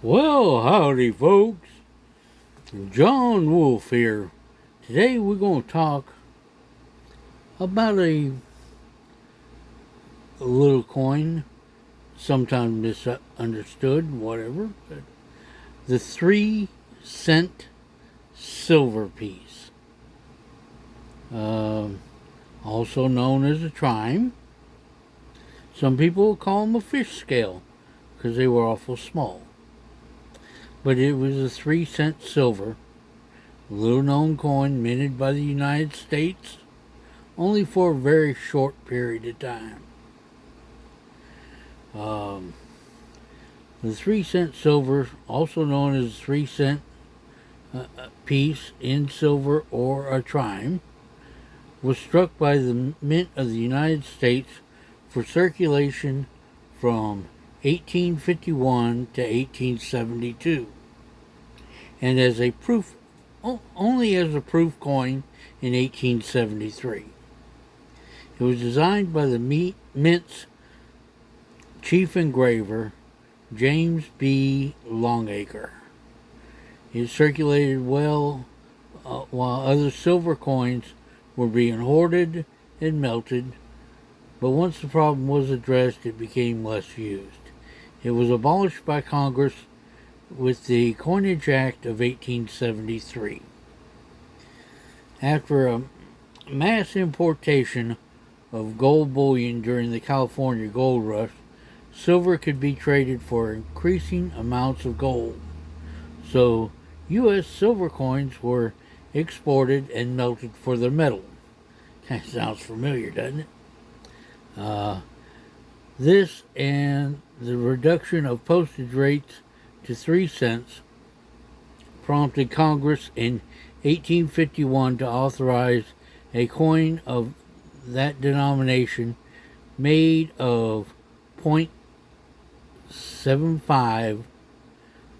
Well, howdy, folks. John Wolf here. Today we're going to talk about a little coin, sometimes misunderstood, whatever. But the 3 cent silver piece, also known as a trime. Some people call them a fish scale because they were awful small. But it was a 3 cent silver, little known coin minted by the United States only for a very short period of time. The 3 cent silver, also known as 3 cent piece in silver or a trime, was struck by the Mint of the United States for circulation from 1851 to 1872, and as a proof, only as a proof coin in 1873. It was designed by the Mint's chief engraver, James B. Longacre. It circulated well while other silver coins were being hoarded and melted, but once the problem was addressed, it became less used. It was abolished by Congress with the Coinage Act of 1873. After a mass importation of gold bullion during the California gold rush, silver could be traded for increasing amounts of gold. So, U.S. silver coins were exported and melted for their metal. Kind of sounds familiar, doesn't it? This and the reduction of postage rates to 3 cents prompted Congress in 1851 to authorize a coin of that denomination made of .75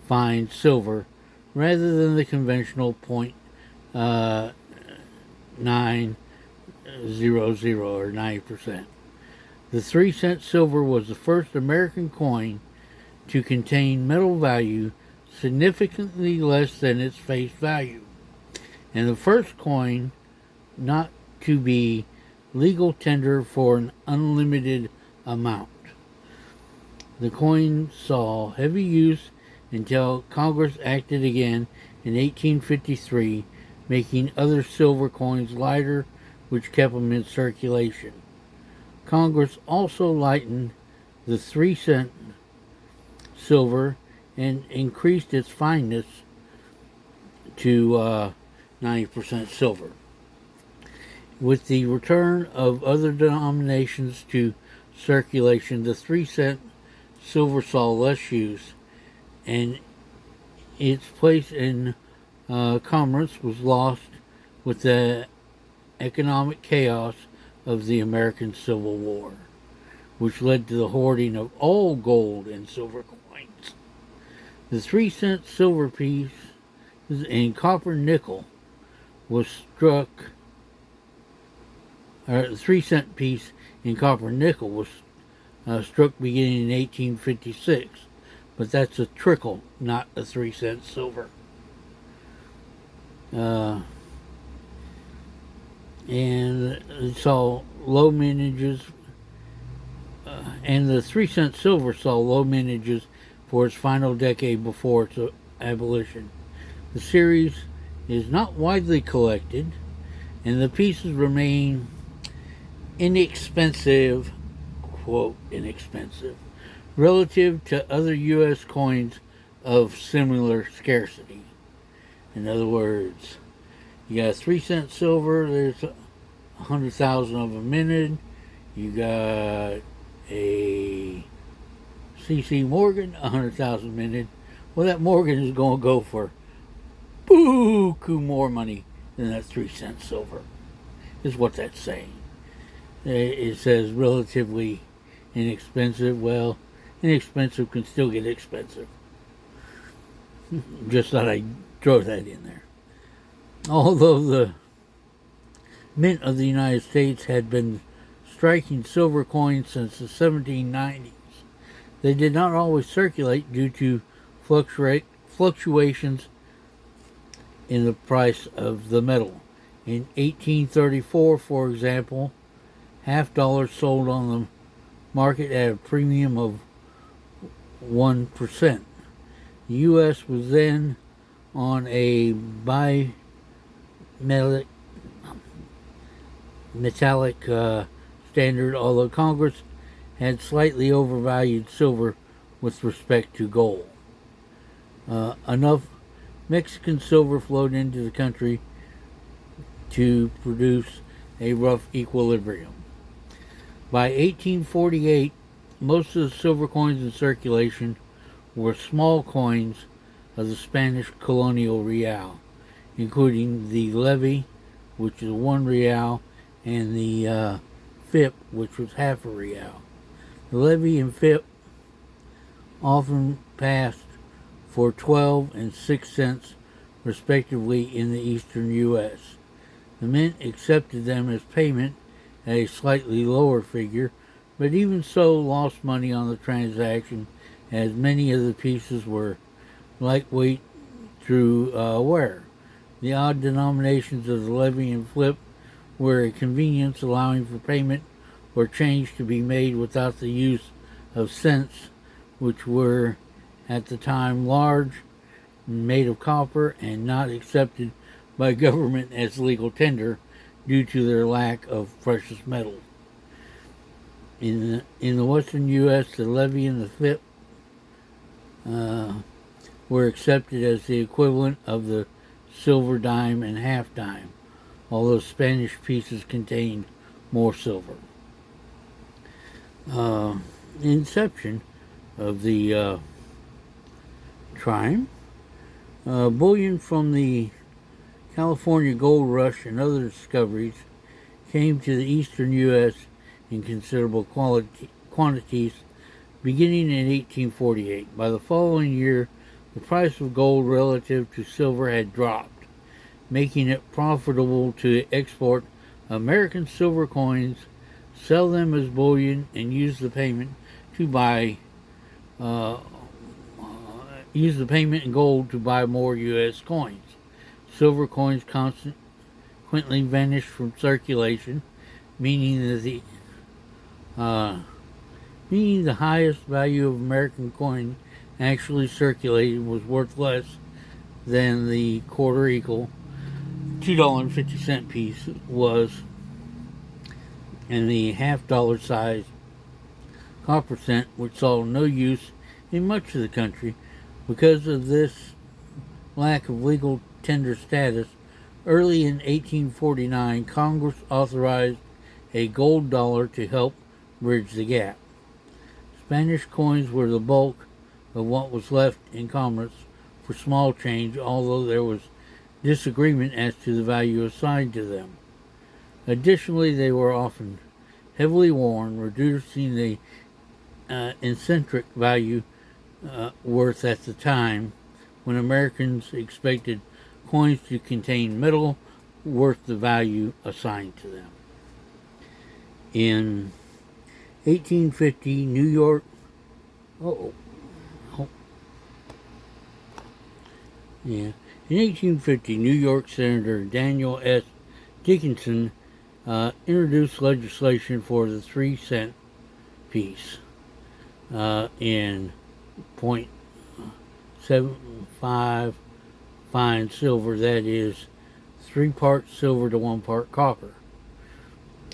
fine silver rather than the conventional .900 or 90%. The 3 cent silver was the first American coin to contain metal value significantly less than its face value, and the first coin not to be legal tender for an unlimited amount. The coin saw heavy use until Congress acted again in 1853, making other silver coins lighter, which kept them in circulation. Congress also lightened the 3 cent silver and increased its fineness to 90% silver. With the return of other denominations to circulation, the 3 cent silver saw less use, and its place in commerce was lost with the economic chaos of the American Civil War, which led to the hoarding of all gold and silver coins. The 3 cent silver piece in copper nickel was struck. The 3 cent piece in copper nickel was struck beginning in 1856, but that's a trickle, not a 3 cent silver. And it saw low mintages, and the 3 cent silver saw low mintages for its final decade before its abolition. The series is not widely collected, and the pieces remain inexpensive, quote, inexpensive, relative to other U.S. coins of similar scarcity. In other words, you got 3 cent silver, there's 100,000 of them minted. You got a C.C. Morgan, 100,000 minted. Well, that Morgan is going to go for buku more money than that 3 cent silver, is what that's saying. It says relatively inexpensive. Well, inexpensive can still get expensive. Just thought I'd throw that in there. Although the Mint of the United States had been striking silver coins since the 1790s, they did not always circulate due to fluctuations in the price of the metal. In 1834, for example, half dollars sold on the market at a premium of 1%. The U.S. was then on a bimetallic standard, although Congress had slightly overvalued silver with respect to gold. Enough Mexican silver flowed into the country to produce a rough equilibrium. By 1848, most of the silver coins in circulation were small coins of the Spanish colonial real, including the levy, which is 1 real, and the FIP, which was half a real. The levy and FIP often passed for 12 and 6 cents respectively in the eastern U.S. The mint accepted them as payment at a slightly lower figure, but even so lost money on the transaction, as many of the pieces were lightweight through wear. The odd denominations of the levy and flip were a convenience, allowing for payment or change to be made without the use of cents, which were at the time large, made of copper, and not accepted by government as legal tender due to their lack of precious metal. In the western U.S., the levy and the FIP were accepted as the equivalent of the silver dime and half dime, although Spanish pieces contained more silver. The inception of the trime. Bullion from the California gold rush and other discoveries came to the eastern U.S. in considerable quantities beginning in 1848. By the following year, the price of gold relative to silver had dropped, making it profitable to export American silver coins, sell them as bullion, and use the payment in gold to buy more U.S. coins. Silver coins consequently vanished from circulation, meaning that the highest value of American coin actually circulated was worth less than the quarter equal $2.50 piece was, and the half-dollar size copper cent, which saw no use in much of the country. Because of this lack of legal tender status, early in 1849, Congress authorized a gold dollar to help bridge the gap. Spanish coins were the bulk of what was left in commerce for small change, although there was disagreement as to the value assigned to them. Additionally, they were often heavily worn, reducing the intrinsic value worth at the time, when Americans expected coins to contain metal worth the value assigned to them. In 1850, New York. In 1850, New York Senator Daniel S. Dickinson introduced legislation for the 3-cent piece in .75 fine silver, that is 3 parts silver to 1 part copper.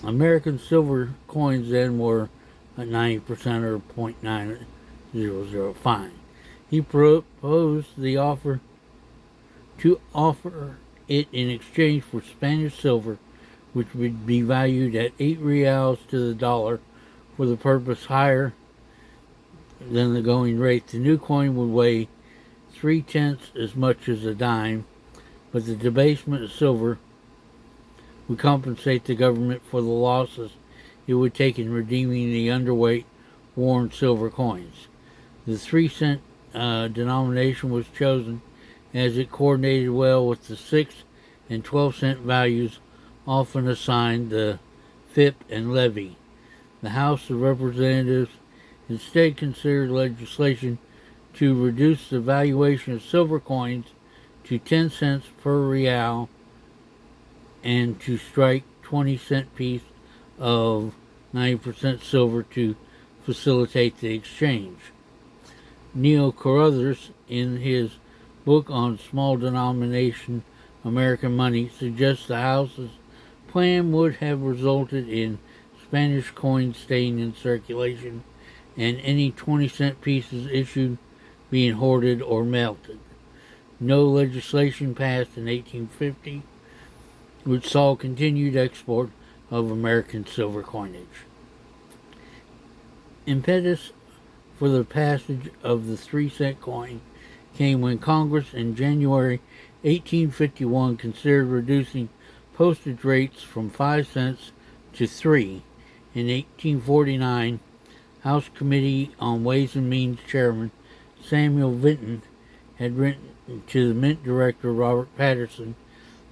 American silver coins then were 90% or .900 fine. He proposed to offer it in exchange for Spanish silver, which would be valued at 8 reals to the dollar, for the purpose higher than the going rate. The new coin would weigh 3/10 as much as a dime, but the debasement of silver would compensate the government for the losses it would take in redeeming the underweight worn silver coins. The 3-cent denomination was chosen as it coordinated well with the 6 and 12-cent values often assigned the FIP and levy. The House of Representatives instead considered legislation to reduce the valuation of silver coins to 10 cents per real and to strike 20-cent piece of 90% silver to facilitate the exchange. Neil Carruthers, in his book on small denomination American money, suggests the House's plan would have resulted in Spanish coins staying in circulation and any 20-cent pieces issued being hoarded or melted. No legislation passed in 1850 which saw continued export of American silver coinage. Impetus for the passage of the 3-cent coin came when Congress in January 1851 considered reducing postage rates from 5 cents to 3. In 1849, House Committee on Ways and Means Chairman Samuel Vinton had written to the Mint Director Robert Patterson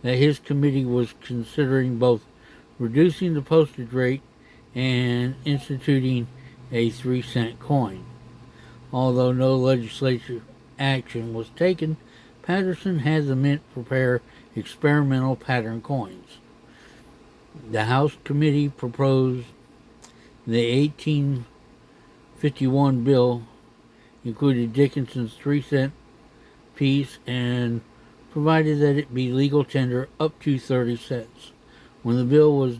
that his committee was considering both reducing the postage rate and instituting a 3-cent coin. Although no legislative action was taken, Patterson had the Mint prepare experimental pattern coins. The House Committee proposed the 1851 bill included Dickinson's 3-cent piece and provided that it be legal tender up to 30 cents. When the bill was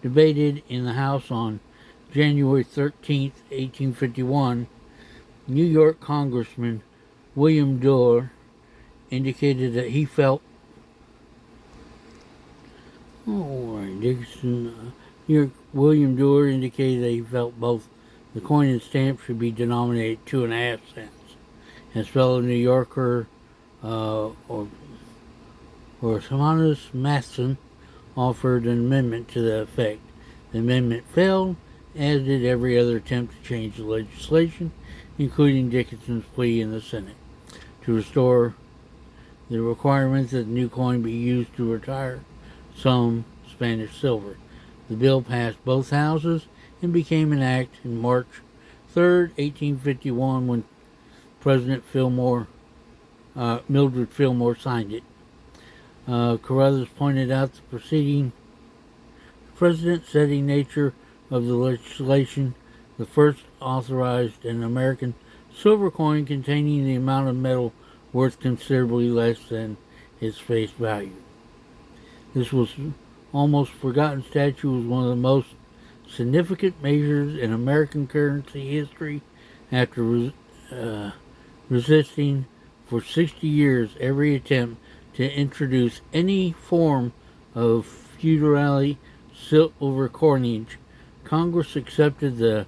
debated in the House on January 13, 1851, New York Congressman William Dorr indicated that he felt William Dorr indicated that he felt both the coin and stamp should be denominated 2.5 cents. His fellow New Yorker or Thomas Masson offered an amendment to the effect. The amendment failed, as did every other attempt to change the legislation, including Dickinson's plea in the Senate to restore the requirement that the new coin be used to retire some Spanish silver. The bill passed both houses and became an act on March 3, 1851, when President Mildred Fillmore signed it. Carruthers pointed out the precedent-setting nature of the legislation. The first authorized an American silver coin containing the amount of metal worth considerably less than its face value. This was almost forgotten statute was one of the most significant measures in American currency history after resisting for 60 years every attempt to introduce any form of feudality silver coinage. Congress accepted the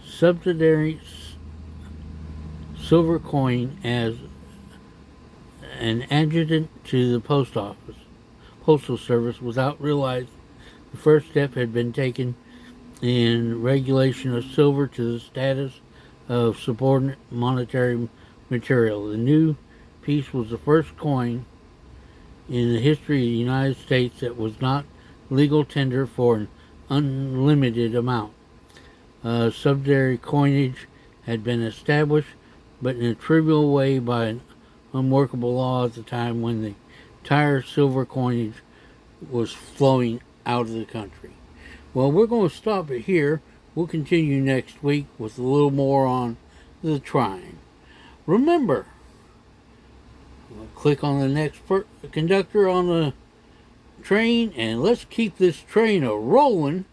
subsidiary silver coin as an adjutant to the postal service without realizing the first step had been taken in regulation of silver to the status of subordinate monetary material. The new piece was the first coin in the history of the United States that was not legal tender for an unlimited amount. Subsidiary coinage had been established, but in a trivial way by an unworkable law at the time when the entire silver coinage was flowing out of the country. Well, we're going to stop it here. We'll continue next week with a little more on the trime. Remember, click on the next conductor on the train, and let's keep this train a-rolling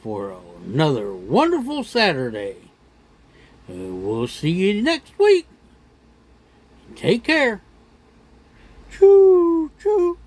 for another wonderful Saturday. We'll see you next week. Take care. Choo, choo.